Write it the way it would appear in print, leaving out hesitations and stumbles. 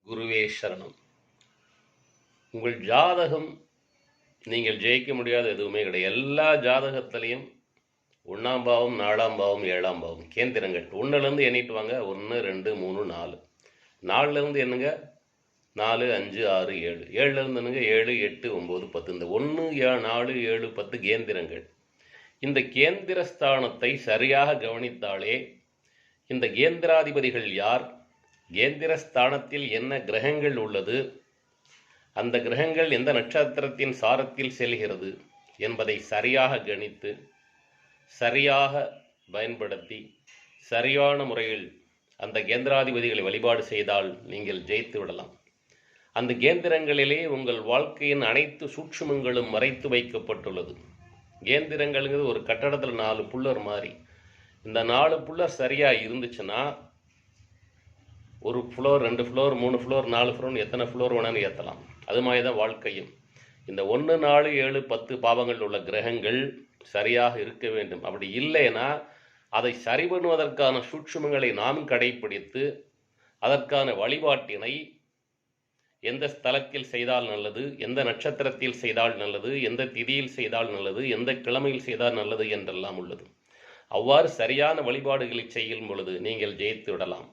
குருவே சரணம். உங்கள் ஜாதகம் நீங்கள் ஜெயிக்க முடியாத எதுவுமே கிடையாது. எல்லா ஜாதகத்திலையும் 1ஆம் பாவம், 4ஆம் பாவம், 7ஆம் பாவம் கேந்திரங்கள். 1லேருந்து எண்ணிட்டு வாங்க. 1, 2, 3, 4. 4லேருந்து எண்ணுங்க. 4, 5, 6, 7. 7லேருந்து எண்ணுங்க. 7, 8, 9, 10. இந்த 1, 4, 7, 10 கேந்திரங்கள். இந்த கேந்திர ஸ்தானத்தை சரியாக கவனித்தாலே இந்த கேந்திராதிபதிகள் யார், கேந்திர ஸ்தானத்தில் என்ன கிரகங்கள் உள்ளது, அந்த கிரகங்கள் எந்த நட்சத்திரத்தின் சாரத்தில் செல்கிறது என்பதை சரியாக கணித்து சரியாக பயன்படுத்தி சரியான முறையில் அந்த கேந்திராதிபதிகளை வழிபாடு செய்தால் நீங்கள் ஜெயித்து விடலாம். அந்த கேந்திரங்களிலே உங்கள் வாழ்க்கையின் அனைத்து சூட்சுமங்களும் மறைத்து வைக்கப்பட்டுள்ளது. கேந்திரங்கள்ங்கிறது ஒரு கட்டடத்தில் 4 புல்லர் மாதிரி. இந்த 4 புல்லர் சரியாக இருந்துச்சுன்னா ஒரு ஃப்ளோர், 2 ஃப்ளோர், 3 ஃப்ளோர், 4 ஃப்ளோர், எத்தனை ஃப்ளோர் வேணாலும் ஏற்றலாம். அது மாதிரி தான் வாழ்க்கையும். இந்த 1, 4, 7, 10 பாவங்கள் உள்ள கிரகங்கள் சரியாக இருக்க வேண்டும். அப்படி இல்லைன்னா அதை சரி பண்ணுவதற்கான சூட்சுமங்களை நாம் கடைப்பிடித்து அதற்கான வழிபாட்டினை எந்த ஸ்தலத்தில் செய்தால் நல்லது, எந்த நட்சத்திரத்தில் செய்தால் நல்லது, எந்த திதியில் செய்தால் நல்லது, எந்த கிழமையில் செய்தால் நல்லது என்றெல்லாம் உள்ளது. அவ்வாறு சரியான வழிபாடுகளை செய்யும் பொழுது நீங்கள் ஜெயித்து விடலாம்.